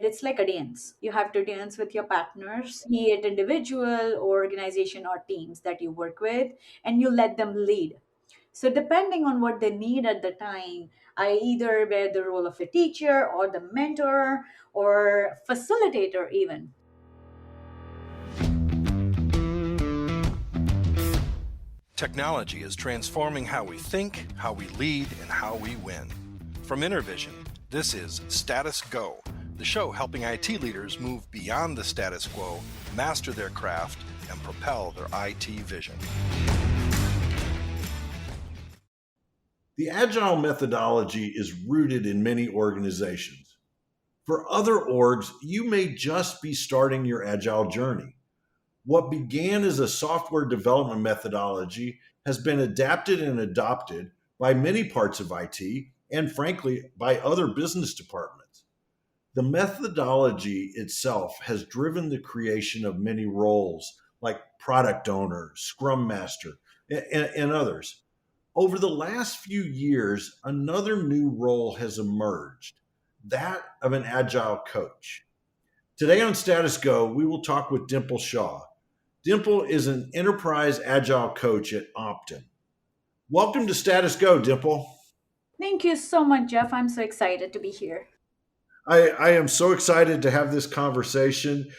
It's like a dance. You have to dance with your partners, be it individual or organization or teams that you work with, and you let them lead. So, depending on what they need at the time, I either wear the role of a teacher or the mentor or facilitator, even. Technology is transforming how we think, how we lead, and how we win. From Intervision, this is Status Go, the show helping IT leaders move beyond the status quo, master their craft, and propel their IT vision. The Agile methodology is rooted in many organizations. For other orgs, you may just be starting your Agile journey. What began as a software development methodology has been adapted and adopted by many parts of IT and, frankly, by other business departments. The methodology itself has driven the creation of many roles like product owner, scrum master, and others. Over the last few years, another new role has emerged, that of an Agile coach. Today on Status Go, we will talk with Dimple Shah. Dimple is an enterprise Agile coach at Optum. Welcome to Status Go, Dimple. Thank you so much, Jeff. I'm so excited to be here. I am so excited to have this conversation.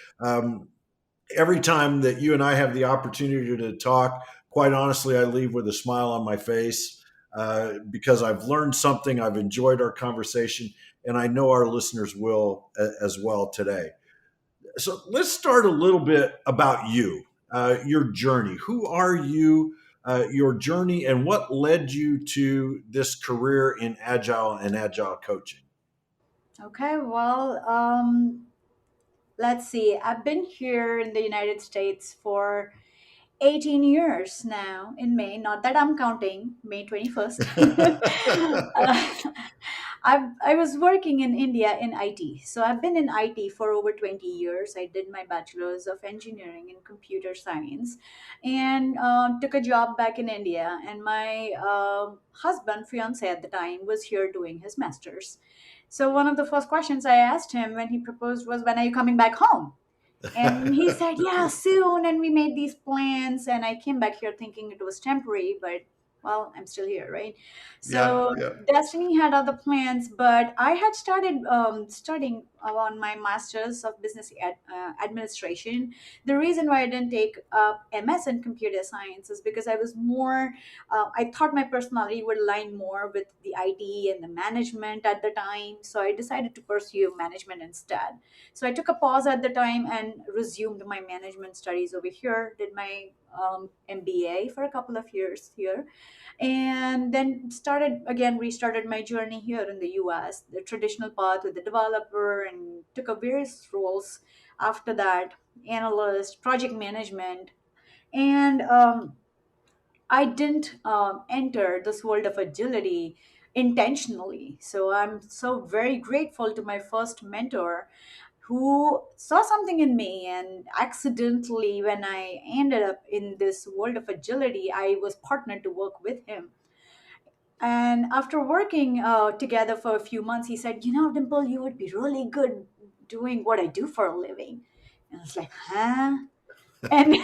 Every time that you and I have the opportunity to talk, quite honestly, I leave with a smile on my face because I've learned something. I've enjoyed our conversation, and I know our listeners will as well today. So let's start a little bit about you, your journey. Who are you, your journey, and what led you to this career in Agile and Agile coaching? Okay, well, let's see. I've been here in the United States for 18 years now in May. Not that I'm counting, May 21st. I was working in India in IT. So I've been in IT for over 20 years. I did my bachelor's of engineering in computer science and took a job back in India. And my husband, fiance at the time, was here doing his master's. So one of the first questions I asked him when he proposed was, "When are you coming back home?" And he said, "Yeah, soon." And we made these plans. And I came back here thinking it was temporary, but well, I'm still here, right? Yeah, So yeah. Destiny had other plans, but I had started studying on my master's of business administration. The reason why I didn't take up MS in computer science is because I was more, I thought my personality would align more with the IT and the management at the time. So I decided to pursue management instead. So I took a pause at the time and resumed my management studies over here, did my MBA for a couple of years here, and then restarted my journey here in the US, the traditional path with the developer, and took up various roles after that, analyst, project management. And I didn't enter this world of agility intentionally. So I'm so very grateful to my first mentor who saw something in me, and accidentally, when I ended up in this world of agility, I was partnered to work with him. And after working together for a few months, he said, "You know, Dimple, you would be really good doing what I do for a living." And I was like, "Huh?" And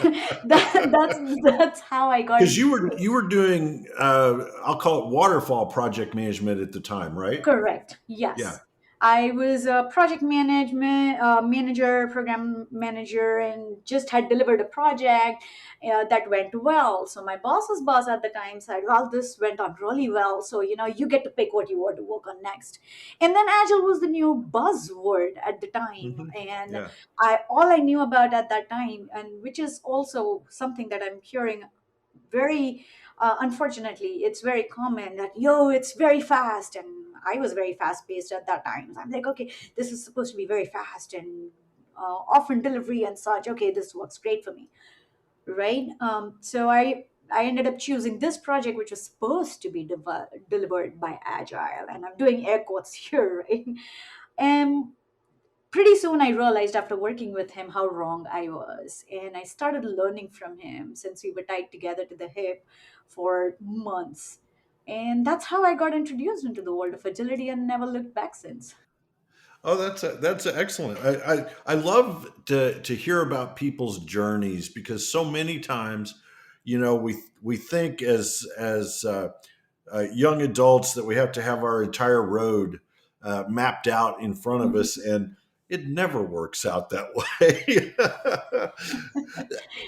that's how I got Because into you were doing I'll call it waterfall project management at the time, right? correct. Yeah. Yes. I was a project management manager, program manager, and just had delivered a project that went well. So my boss's boss at the time said, "Well, this went on really well. So, you get to pick what you want to work on next." And then Agile was the new buzzword at the time. Hmm. And Yeah. all I knew about at that time, and which is also something that I'm hearing very unfortunately, it's very common that, yo, it's very fast. And I was very fast paced at that time. So I'm like, okay, this is supposed to be very fast and often delivery and such. Okay, this works great for me, right? So I ended up choosing this project, which was supposed to be delivered by Agile, and I'm doing air quotes here, right? And pretty soon I realized, after working with him, how wrong I was. And I started learning from him, since we were tied together to the hip for months. And that's how I got introduced into the world of agility and never looked back since. Oh, that's excellent. I love to hear about people's journeys because so many times, we think as young adults that we have to have our entire road mapped out in front of us, and it never works out that way.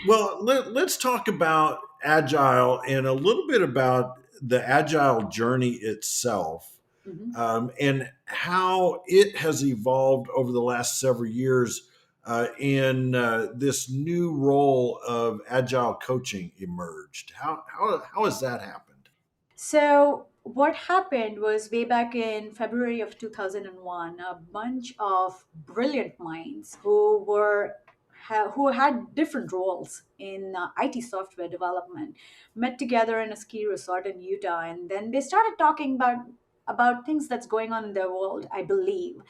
Well, let's talk about agile and a little bit about the agile journey itself, Mhm. and how it has evolved over the last several years, in this new role of agile coaching emerged. How has that happened? So, what happened was way back in February of 2001, a bunch of brilliant minds who had different roles in IT software development met together in a ski resort in Utah, and then they started talking about things that's going on in their world, I believe.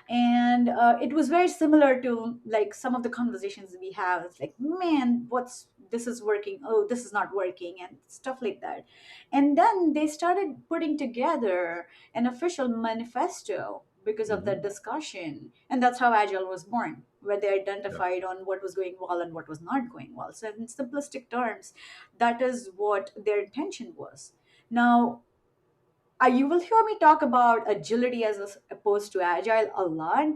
And it was very similar to like some of the conversations we have. It's like, man, what's this is working, oh, this is not working, and stuff like that. And then they started putting together an official manifesto because of that Hmm. discussion, and that's how Agile was born, where they Yeah. identified on what was going well and what was not going well. So in simplistic terms, that is what their intention was. Now, you will hear me talk about agility opposed to agile a lot,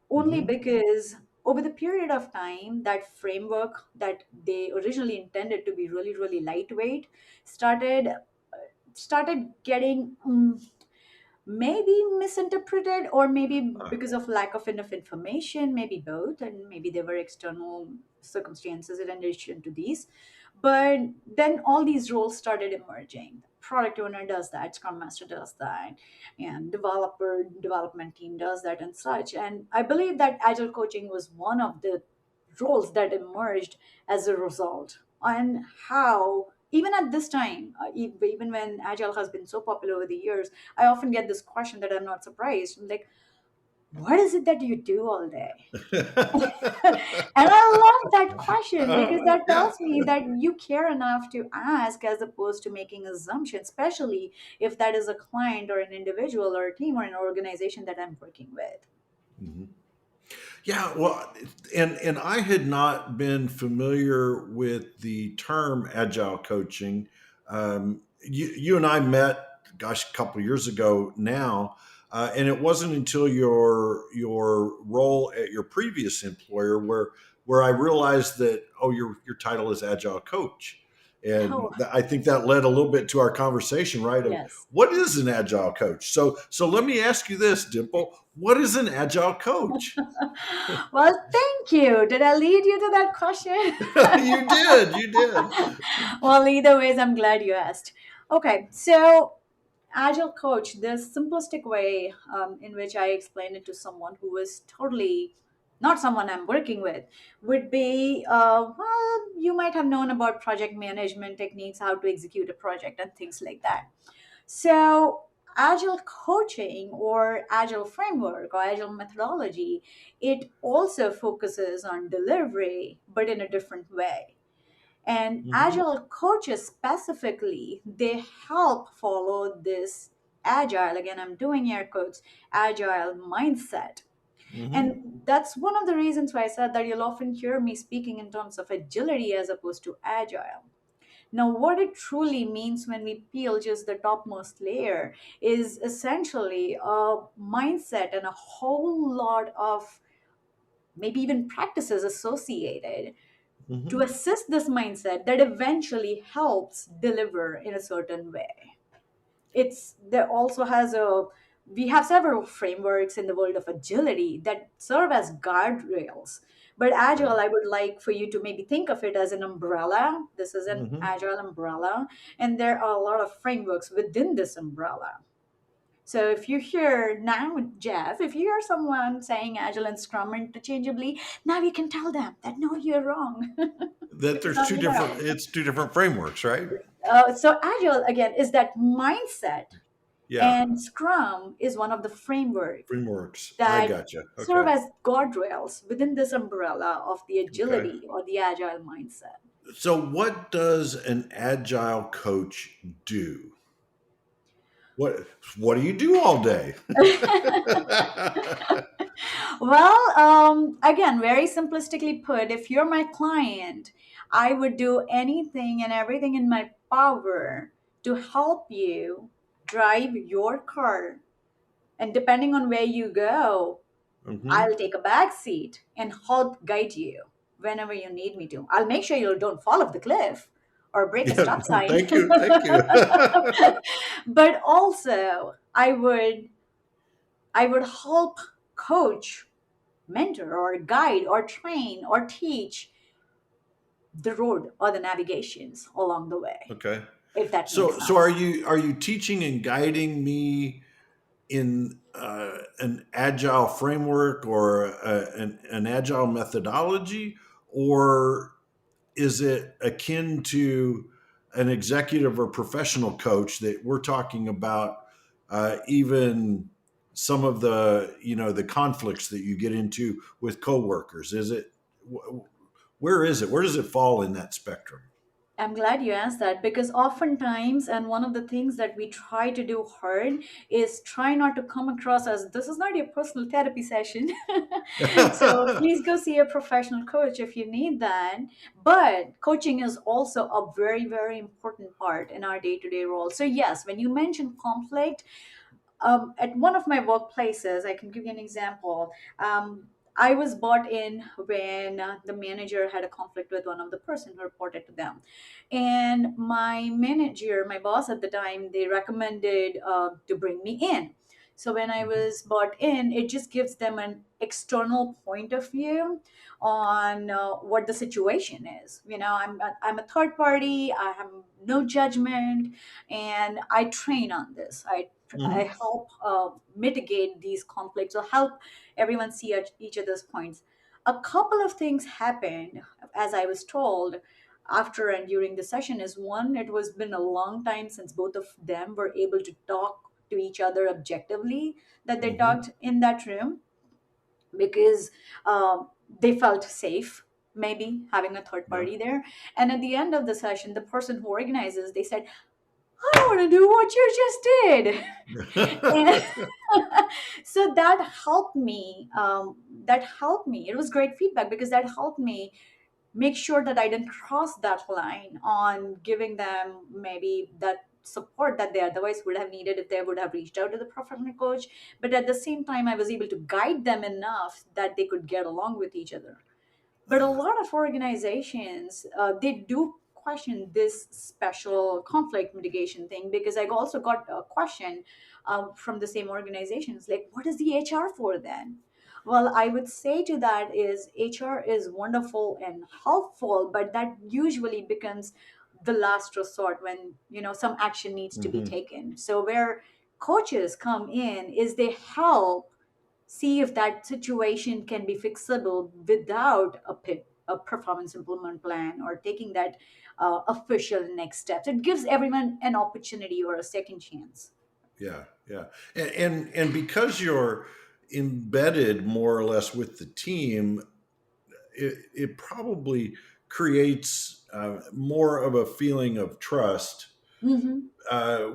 only Hmm. because over the period of time, that framework that they originally intended to be really, really lightweight started getting maybe misinterpreted, or maybe because of lack of enough information, maybe both, and maybe there were external circumstances in addition to these. But then all these roles started emerging. Product owner does that, scrum master does that, and development team does that, and such. And I believe that agile coaching was one of the roles that emerged as a result. And how, even at this time, even when agile has been so popular over the years, I often get this question that I'm not surprised. I'm like, what is it that you do all day? And I love that question because that Yeah. tells me that you care enough to ask as opposed to making assumptions, especially if that is a client or an individual or a team or an organization that I'm working with. Mhm. Yeah, well, and I had not been familiar with the term agile coaching. You and I met, gosh, a couple of years ago now, and it wasn't until your role at your previous employer where I realized that, oh, your title is agile coach, and Oh, I think that led a little bit to our conversation, right? Of yes. what is an agile coach? So let me ask you this, Dimple: what is an agile coach? Well, thank you. Did I lead you to that question? You did. You did. Well, either ways, I'm glad you asked. Okay, so Agile Coach, the simplistic way in which I explain it to someone who is totally not someone I'm working with would be well, you might have known about project management techniques, how to execute a project, and things like that. So, Agile coaching or Agile framework or Agile methodology, it also focuses on delivery, but in a different way. And Hmm. Agile coaches specifically, they help follow this agile, again, I'm doing air quotes, agile mindset. Hmm. And that's one of the reasons why I said that you'll often hear me speaking in terms of agility as opposed to agile. Now, what it truly means when we peel just the topmost layer is essentially a mindset and a whole lot of maybe even practices associated to Hmm. assist this mindset that eventually helps deliver in a certain way. It's there also has a We have several frameworks in the world of agility that serve as guardrails, but agile, Right. I would like for you to maybe think of it as an umbrella. This is an Hmm. agile umbrella, and there are a lot of frameworks within this umbrella. So if you hear now, Jeff, if you hear someone saying agile and scrum interchangeably, now you can tell them that no, you're wrong. That It's there's not two at different. all. It's two different frameworks, right? So agile again is that mindset, Yeah. and scrum is one of the framework Frameworks. I that gotcha. serve Okay. as guardrails within this umbrella of the Okay. agility or the agile mindset. So, what does an agile coach do? What What do you do all day? Well, again, very simplistically put, if you're my client, I would do anything and everything in my power to help you drive your car. And depending on where you go, I'll Hmm. take a back seat and help guide you whenever you need me to. I'll make sure you don't fall off the cliff or break a Yeah, stop sign. thank you, thank you. But also, I would help coach, mentor, or guide, or train, or teach the road or the navigations along the way, Okay. if that makes So are sense. you teaching and guiding me in an agile framework or an agile methodology, or is it akin to an executive or professional coach that we're talking about, even some of the the conflicts that you get into with coworkers? Is it where is it? Where does it fall in that spectrum? I'm glad you asked that because oftentimes, and one of the things that we try to do hard is try not to come across as this is not your personal therapy session. So please go see a professional coach if you need that. But coaching is also a very, very important part in our day to day role. So, yes, when you mention conflict, at one of my workplaces, I can give you an example. I was brought in when the manager had a conflict with one of the person who reported to them, and my manager, my boss at the time, they recommended to bring me in. So when I Mhm. was brought in, it just gives them an external point of view on what the situation is. I'm a third party. I have no judgment, and I train on this. I Mhm. help mitigate these conflicts or help everyone see each other's points. A couple of things happened as I was told after and during the session. Is one, it was been a long time since both of them were able to talk to each other objectively, that they Mhm. talked in that room, because they felt safe, maybe having a third Yeah. party there. And at the end of the session, the person who organizes, they said, I want to do what you just did. And so that helped me. It was great feedback because that helped me make sure that I didn't cross that line on giving them maybe that support that they otherwise would have needed if they would have reached out to the professional coach. But at the same time, I was able to guide them enough that they could get along with each other. But a lot of organizations, they do question this special conflict mitigation thing, because I also got a question from the same organizations, like, what is the HR for then? Well, I would say to that is HR is wonderful and helpful, but that usually becomes the last resort when some action needs to be Mhm. taken. So where coaches come in is they help see if that situation can be fixable without a performance improvement plan or taking that official next steps. It gives everyone an opportunity or a second chance. Yeah, yeah, and because you're embedded more or less with the team, it probably creates more of a feeling of trust Hmm.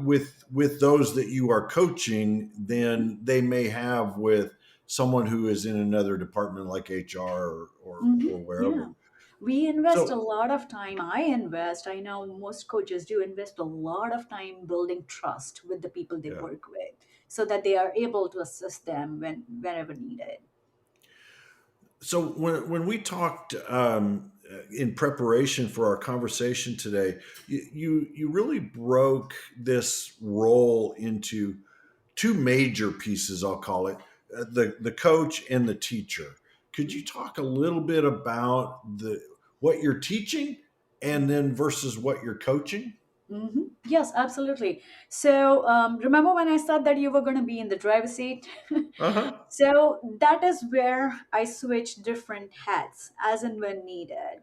with those that you are coaching than they may have with someone who is in another department like HR or Yeah. wherever. We invest a So lot of time. I know most coaches do invest a lot of time building trust with the people they yeah. work with so that they are able to assist them whenever needed. So when we talked in preparation for our conversation today, you really broke this role into two major pieces. I'll call it the coach and the teacher. Could you talk a little bit about the what you're teaching and then versus what you're coaching? Yes, absolutely. So, remember when I said that you were going to be in the driver's seat? Uh huh. So, that is where I switch different hats as and when needed.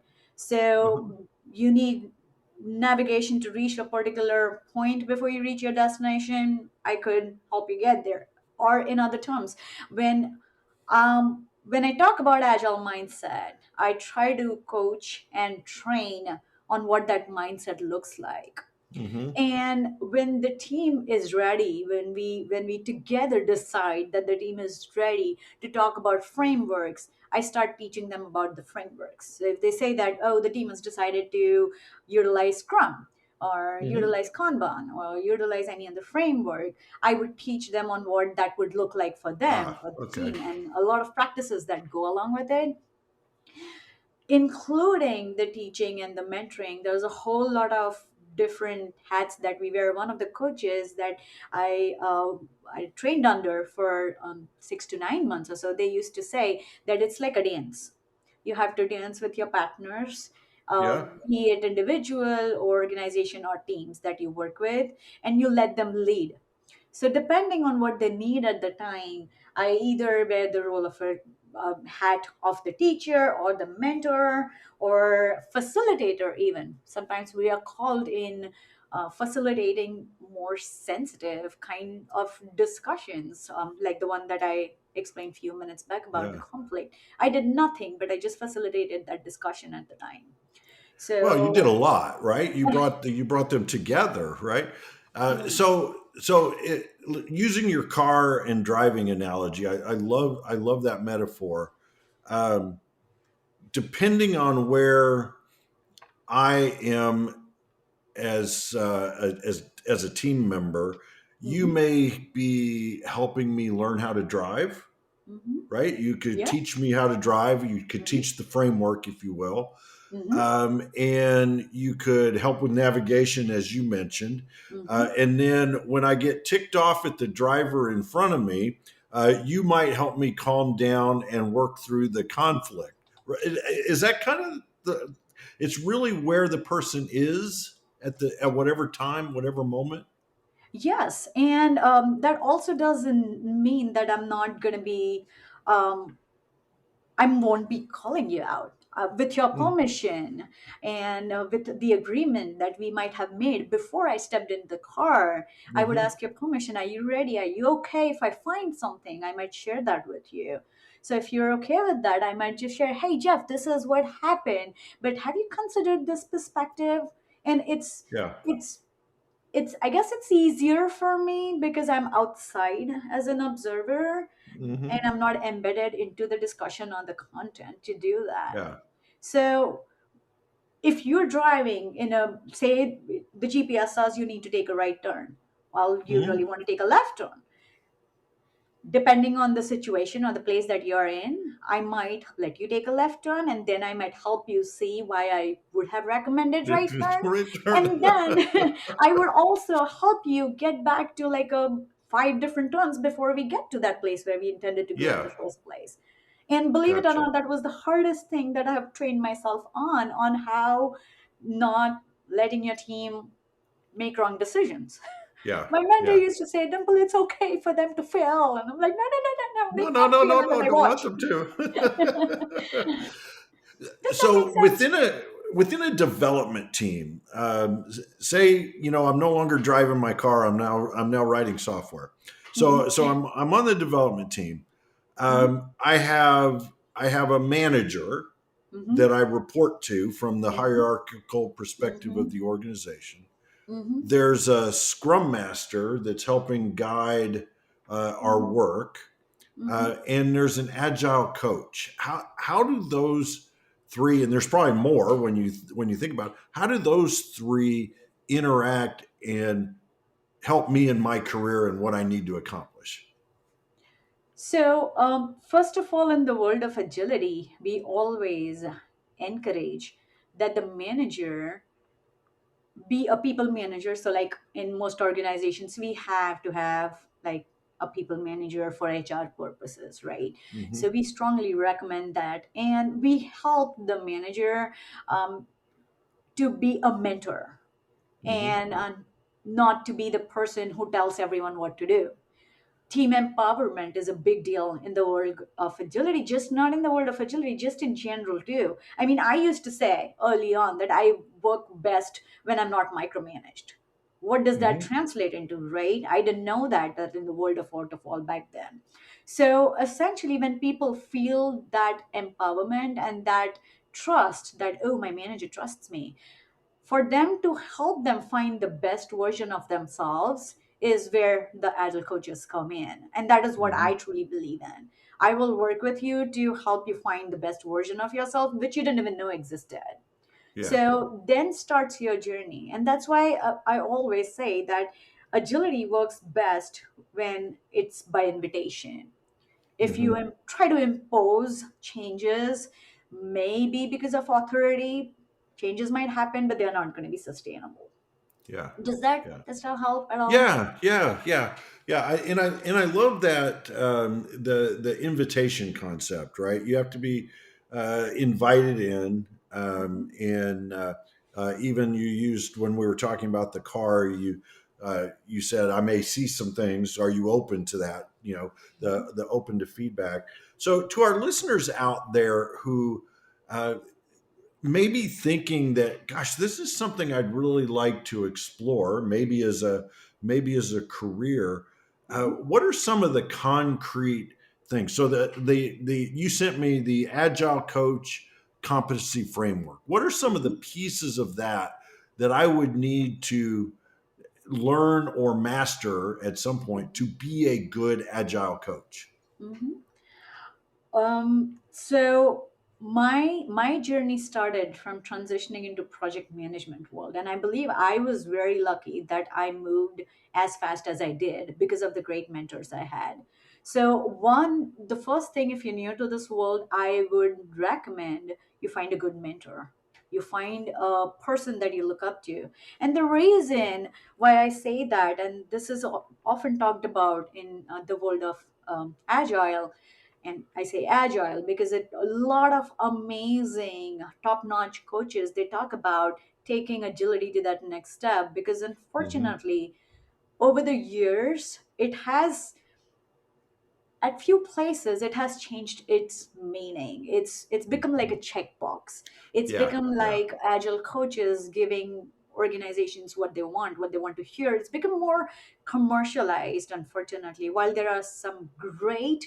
Uh-huh. So, you need navigation to reach a particular point before you reach your destination. I could help you get there. Or, in other terms, when I talk about agile mindset, I try to coach and train on what that mindset looks like. Hmm. And when the team is ready, when we together decide that the team is ready to talk about frameworks, I start teaching them about the frameworks. So if they say that, oh, the team has decided to utilize Scrum or Hmm. utilize Kanban or utilize any other framework, I would teach them on what that would look like for them, Ah, for the okay. team, and a lot of practices that go along with it, including the teaching and the mentoring. There's a whole lot of different hats that we wear. One of the coaches that I trained under for 6 to 9 months or so, they used to say that it's like a dance. You have to dance with your partners, Yeah. be it individual or organization or teams that you work with, and you let them lead. So depending on what they need at the time, I either wear the role of a hat of the teacher or the mentor or facilitator. Even sometimes we are called in facilitating more sensitive kind of discussions, like the one that I explained a few minutes back about the Yeah. conflict. I did nothing, but I just facilitated that discussion at the time. Well, you did a So lot, right? You brought them together, right? mm, Using your car and driving analogy, I love that metaphor. Um, Depending on where I am as a team member, you mhm, may be helping me learn how to drive, mhm, right? You could yeah, teach me how to drive. You could mhm, teach the framework, if you will. mhm, And you could help with navigation, as you mentioned. mhm. And then when I get ticked off at the driver in front of me, you might help me calm down and work through the conflict. Is that kind of the? It's really where the person is at whatever time, whatever moment. Yes, and that also doesn't mean that I'm not going to be, um, I won't be calling you out. With your Mm. permission and with the agreement that we might have made before I stepped in the car, I would Hmm. ask your permission. Are you ready? Are you okay if I find something? I might share that with you. So if you're okay with that, I might just share, hey, Jeff, this is what happened. But have you considered this perspective? And Yeah. it's I guess it's easier for me because I'm outside as an observer and Hmm. I'm not embedded into the discussion on the content to do that. Yeah. So if you're driving in a, say, the GPS says you need to take a right turn, well, you really Hmm. want to take a left turn, depending on the situation or the place that you're in, I might let you take a left turn and then I might help you see why I would have recommended right turn. Return. And then I would also help you get back to like a 5 different turns before we get to that place where we intended to go in Yeah. the first place. And believe it or Gotcha. not, that was the hardest thing that I have trained myself on how not letting your team make wrong decisions. Yeah. My mentor Yeah. used to say, Dimple, it's okay for them to fail. And I'm like, no, no, no, no, no. They No, no, can't no, fail no, under no. my Don't want watch. them to. Does that make So sense? within a development team, say I'm no longer driving my car. I'm now writing software. Mm-hmm. So I'm on the development team. Mm-hmm. I have a manager Mm-hmm. that I report to from the Mm-hmm. hierarchical perspective Mm-hmm. of the organization. Mm-hmm. There's a scrum master that's helping guide our Mm-hmm. work, and there's an agile coach. How do those three, and there's probably more when you think about it, how do those three interact and help me in my career and what I need to accomplish? So, first of all, in the world of agility, we always encourage that the manager be a people manager. So like in most organizations we have to have like a people manager for HR purposes, right? Hmm. So we strongly recommend that, and we help the manager um, to be a mentor Hmm. and not to be the person who tells everyone what to do. Team empowerment is a big deal in the world of agility, just not in the world of agility, just in general too. I mean, I used to say early on that I work best when I'm not micromanaged. What does that Hmm. translate into, right? I didn't know that in the world of waterfall back then. So essentially, when people feel that empowerment and that trust, that, oh, my manager trusts me, for them to help them find the best version of themselves is where the agile coaches come in, and that is what I Hmm. truly believe in. I will work with you to help you find the best version of yourself which you didn't even know existed. Yeah. So then starts your journey. And that's why I always say that agility works best when it's by invitation. If you Hmm. try to impose changes, maybe because of authority, changes might happen, but they're not going to be sustainable. Yeah. Yeah. Does that help at all? Yeah, yeah, yeah, yeah. I love that the invitation concept, right? You have to be invited in, Mhm. and even you used when we were talking about the car. You said I may see some things. Are you open to that? You know, Mhm. the open to feedback. So to our listeners out there who uh, maybe thinking that, gosh, this is something I'd really like to explore, maybe as a career. Mhm. What are some of the concrete things? So the you sent me the Agile Coach competency framework. What are some of the Mhm. pieces of that that I would need to learn or master at some point to be a good Agile coach? Mhm. So my journey started from transitioning into project management world, and I believe I was very lucky that I moved as fast as I did because of the great mentors I had. So the first thing, if you're new to this world, I would recommend you find a good mentor. You find a person that you look up to. And the reason why I say that, and this is often talked about in the world of agile, and I say agile because a lot of amazing top-notch coaches, they talk about taking agility to that next step, because Hmm. unfortunately over the years it has, at few places it has changed its meaning. It's become like a checkbox. It's Yeah, become yeah. like agile coaches giving organizations what they want to hear. It's become more commercialized, unfortunately. While there are some great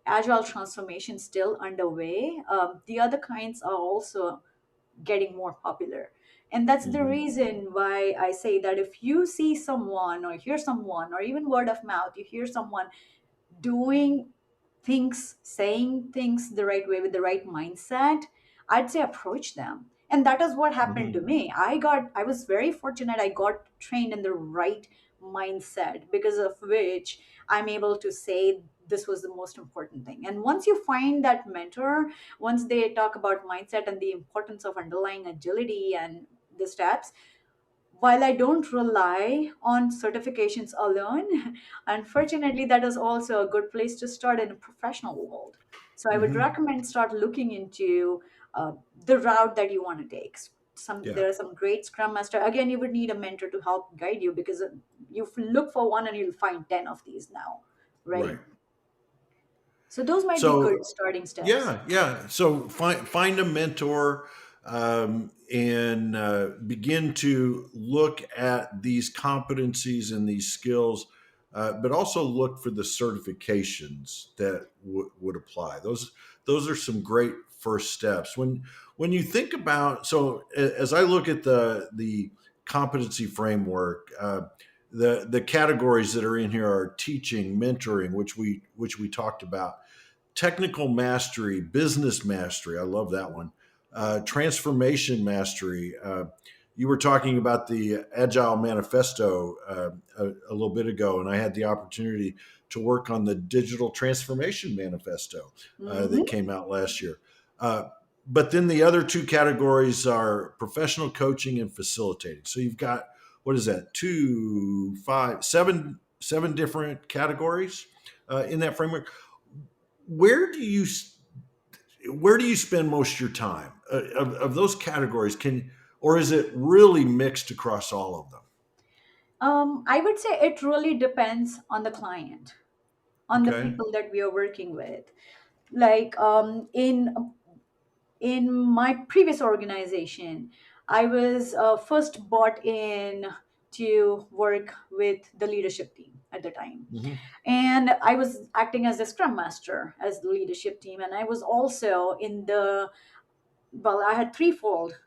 agile transformations still underway, the other kinds are also getting more popular. And that's the Hmm. reason why I say that if you see someone or hear someone, or even word of mouth, you hear someone doing things, saying things the right way with the right mindset, I'd say approach them. And that is what happened to Hmm. me. I was very fortunate. I got trained in the right mindset, because of which I'm able to say this was the most important thing. And once you find that mentor, once they talk about mindset and the importance of underlying agility and the steps, while I don't rely on certifications alone, unfortunately, that is also a good place to start in a professional world. So I would Hmm. recommend start looking into uh, the route that you want to take. Yeah, There are some great Scrum Master. Again, you would need a mentor to help guide you, because look for one and you'll find 10 of these now, right. right? So those might be good So starting steps. yeah, yeah. So find a mentor, and begin to look at these competencies and these skills, but also look for the certifications that would apply. Those are some great first steps. When you think about, so as I look at the competency framework. The categories that are in here are teaching, mentoring, which we talked about, technical mastery, business mastery. I love that one. Transformation mastery. You were talking about the Agile Manifesto a little bit ago, and I had the opportunity to work on the Digital Transformation Manifesto that Hmm. came out last year. Uh, but then the other two categories are professional coaching and facilitating. So you've got, what is that? Two, five, seven different categories in that framework. Where do you where do you spend most of your time of those categories? Can, or is it really mixed across all of them? I would say it really depends on the client, on the Okay. people that we are working with. Like in my previous organization, I was first brought in to work with the leadership team at the time, Hmm. and I was acting as a scrum master as the leadership team, and I was also in the, well, I had threefold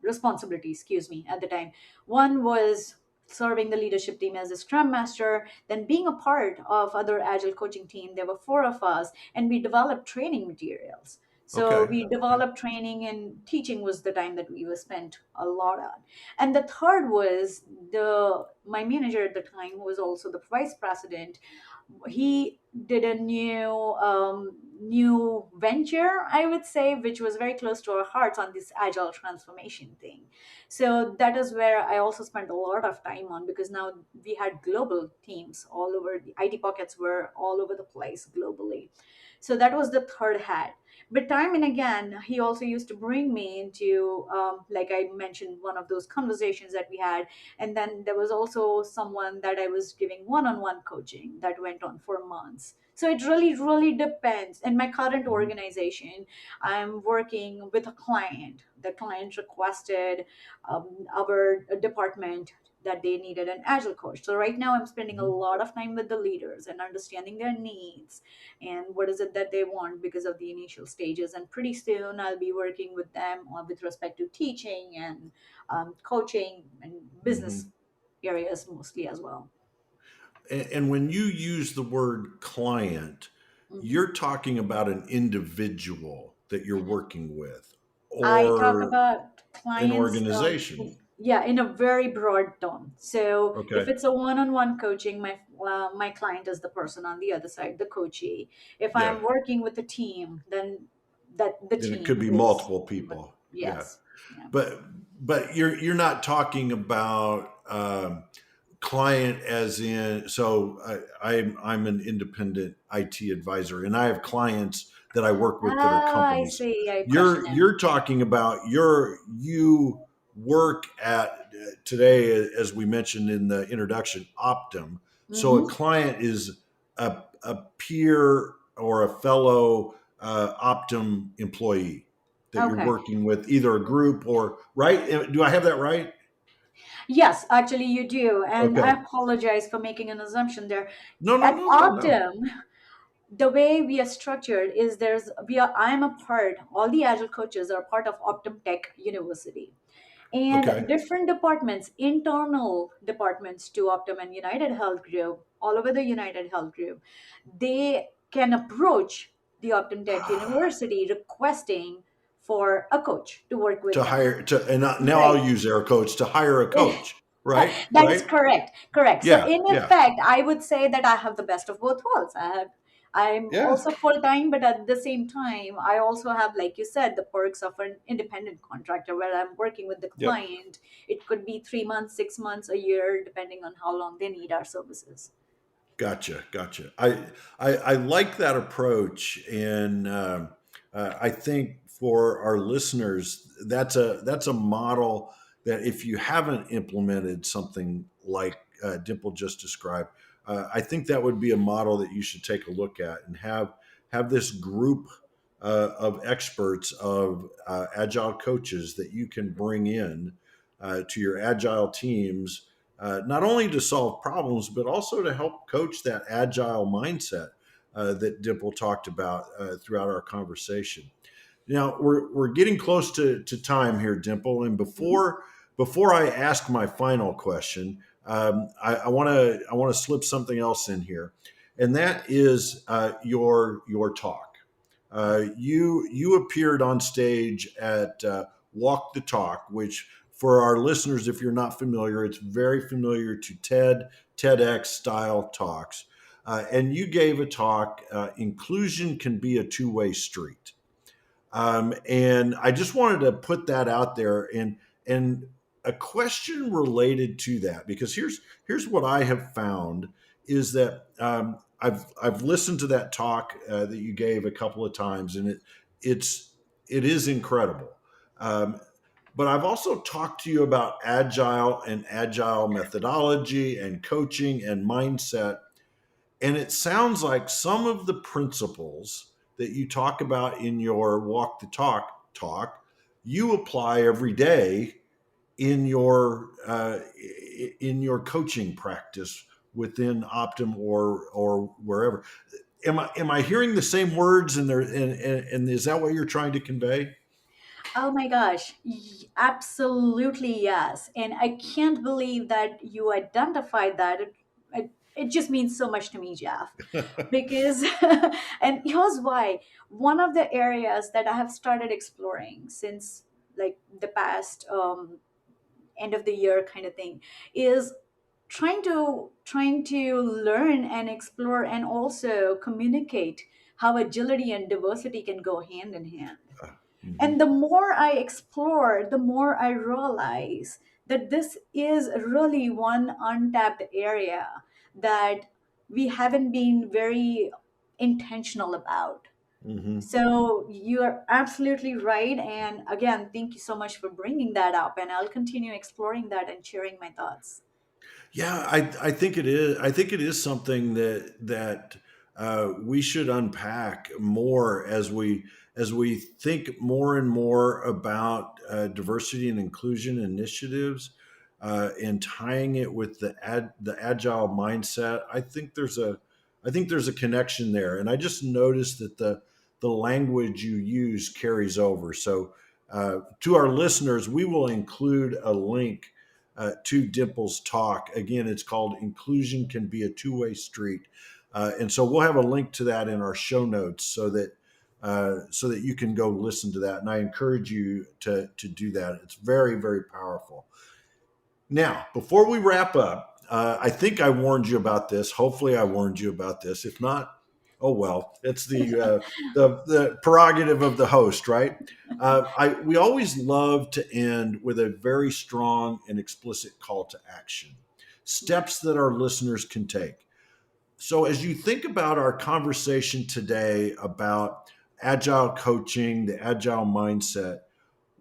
responsibility, excuse me, at the time. One was serving the leadership team as a scrum master, then being a part of other agile coaching team. There were four of us, and we developed training materials. So Okay. we developed training, and teaching was the time that we were spent a lot on. And the third was the my manager at the time, who was also the vice president. He did a new venture, I would say, which was very close to our hearts, on this agile transformation thing. So that is where I also spent a lot of time on, because now we had global teams all over. The IT pockets were all over the place globally. So that was the third hat. But time and again, he also used to bring me into, like I mentioned, one of those conversations that we had. And then there was also someone that I was giving one-on-one coaching that went on for months. So it really, really depends. In my current Mhm. organization, I'm working with a client. The client requested our department that they needed an agile coach. So right now I'm spending a Mhm. lot of time with the leaders and understanding their needs and what is it that they want because of the initial stages. And pretty soon I'll be working with them with respect to teaching and coaching and business Mhm. areas mostly as well. And when you use the word client, Mhm. you're talking about an individual that you're working with I talk or about an clients, organization. yeah, in a very broad term. So if Okay. it's a one-on-one coaching, my client is the person on the other side, the coachee. If Yeah. I'm working with a team, then that the Then it could team be is, multiple people. Yeah. yes, yeah. But you're not talking about client as in so I'm an independent IT advisor and I have clients that I work with that are Ah, I companies. see. I question You're talking about you work at today, as we mentioned in the introduction, Optum. So a it. client is a peer or a fellow Optum employee that you're Okay. working with, either a group or right. Do I have that right? Yes, actually you do. And I Okay. apologize for making an assumption there. No, no, At no, no, no. Optum, the way we are structured is I'm a part, all the agile coaches are part of Optum Tech University. And Okay. different departments, internal departments to Optum and United Health Group, all over the United Health Group, they can approach the Optum Tech University requesting for a coach to work with To them. hire to and now Right. I'll use air coach to hire a coach. Right. That is Right. correct. Correct. So Yeah. in Yeah. effect, I would say that I have the best of both worlds. I'm Yeah. also full time, but at the same time, I also have, like you said, the perks of an independent contractor where I'm working with the Yep. client. It could be 3 months, 6 months, a year, depending on how long they need our services. Gotcha, gotcha. I like that approach, and I think for our listeners, that's a model that if you haven't implemented something like Dimple just described, I think that would be a model that you should take a look at and have this group of experts of agile coaches that you can bring in to your agile teams, not only to solve problems, but also to help coach that agile mindset that Dimple talked about throughout our conversation. Now we're getting close to time here, Dimple, and Mhm. before I ask my final question, I want to slip something else in here, and that is your talk. You appeared on stage at Walk the Talk, which for our listeners, if you're not familiar, it's very familiar to TEDx style talks. And you gave a talk, Inclusion Can Be a Two-Way Street. And I just wanted to put that out there and a question related to that, because here's what I have found is that I've listened to that talk that you gave a couple of times, and it's it is incredible. Um, but I've also talked to you about agile and agile methodology and coaching and mindset, and it sounds like some of the principles that you talk about in your walk the talk, you apply every day in your coaching practice within Optum or wherever. Am I hearing the same words and is that what you're trying to convey? Oh my gosh, absolutely yes. And I can't believe that you identified that. It just means so much to me, Jeff. Because, and here's why. One of the areas that I have started exploring since like the past end of the year kind of thing is trying to learn and explore and also communicate how agility and diversity can go hand in hand. Mhm. And the more I explore, the more I realize that this is really one untapped area that we haven't been very intentional about. Mhm. So you are absolutely right. And again, thank you so much for bringing that up. And I'll continue exploring that and sharing my thoughts. Yeah, I think it is. I think it is something that we should unpack more as we think more and more about diversity and inclusion initiatives, and tying it with the agile mindset. I think there's a connection there, and I just noticed that the language you use carries over. So, to our listeners, we will include a link to Dimple's talk. Again, it's called Inclusion Can Be a Two-Way Street. And so we'll have a link to that in our show notes so that you can go listen to that. And I encourage you to do that. It's very, very powerful. Now, before we wrap up, I think I warned you about this. Hopefully, I warned you about this. If not, oh well. It's the prerogative of the host, right? We always love to end with a very strong and explicit call to action, steps that our listeners can take. So, as you think about our conversation today about agile coaching, the agile mindset,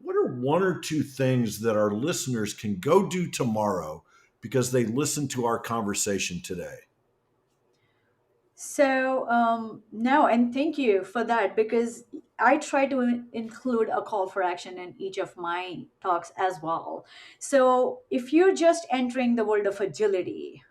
what are one or two things that our listeners can go do tomorrow because they listened to our conversation today? So, no, and thank you for that because I try to include a call for action in each of my talks as well. So, if you're just entering the world of agility,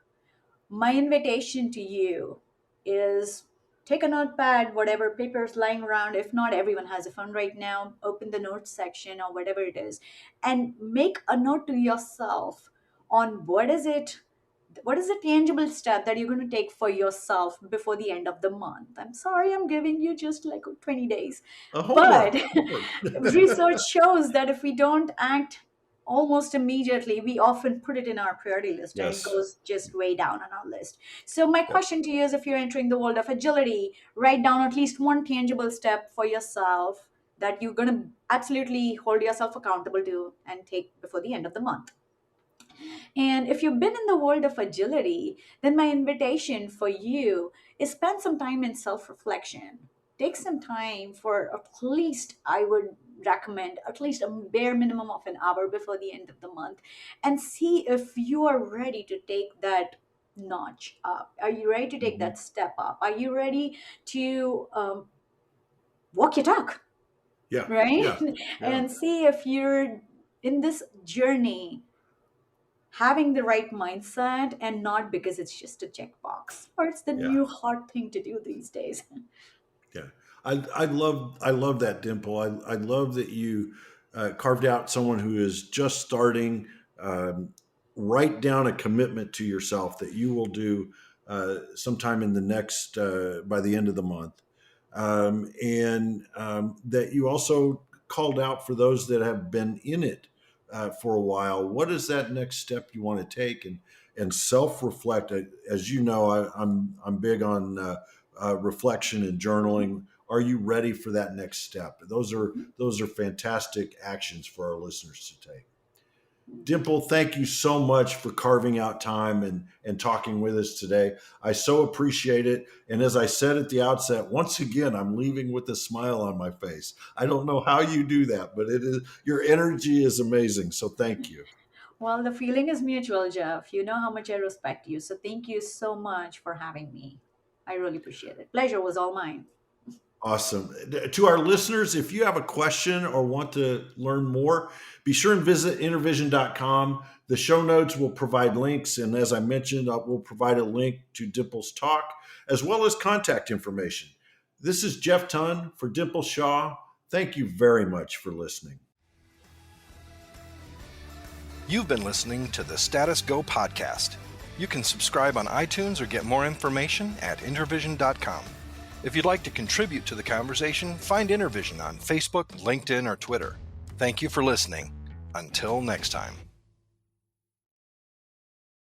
my invitation to you is take a notepad, whatever papers lying around. If not, everyone has a phone right now. Open the notes section or whatever it is, and make a note to yourself on what is the tangible step that you're going to take for yourself before the end of the month. I'm sorry, I'm giving you just like 20 days, but Homework, homework. research shows that if we don't act almost immediately, we often put it in our priority list and it Yes. goes just way down on our list. So my Yep. question to you is, if you're entering the world of agility, write down at least one tangible step for yourself that you're going to absolutely hold yourself accountable to and take before the end of the month. And if you've been in the world of agility, then my invitation for you is spend some time in self reflection. Take some time for at least, I would recommend, at least a bare minimum of an hour before the end of the month, and see if you are ready to take that notch up. Are you ready to take Mhm. that step up? Are you ready to walk your talk? Yeah. Right? Yeah. Yeah. And see if you're in this journey having the right mindset and not because it's just a checkbox or it's the Yeah. new hard thing to do these days. Yeah, I love that, Dimple. I love that you carved out someone who is just starting. Um, write down a commitment to yourself that you will do sometime in the next by the end of the month, and that you also called out for those that have been in it for a while. What is that next step you want to take and self reflect? As you know, I'm big on. Reflection and journaling. Are you ready for that next step? Those are fantastic actions for our listeners to take. Dimple, thank you so much for carving out time and talking with us today. I so appreciate it. And as I said at the outset, once again, I'm leaving with a smile on my face. I don't know how you do that, but it is your energy is amazing. So thank you. Well, the feeling is mutual, Jeff. You know how much I respect you. So thank you so much for having me. I really appreciate it. Pleasure was all mine. Awesome. To our listeners, if you have a question or want to learn more, be sure and visit intervision.com. The show notes will provide links. And as I mentioned, we'll provide a link to Dimple's talk as well as contact information. This is Jeff Tunn for Dimple Shah. Thank you very much for listening. You've been listening to the Status Go podcast. You can subscribe on iTunes or get more information at intervision.com. If you'd like to contribute to the conversation, find Intervision on Facebook, LinkedIn, or Twitter. Thank you for listening. Until next time.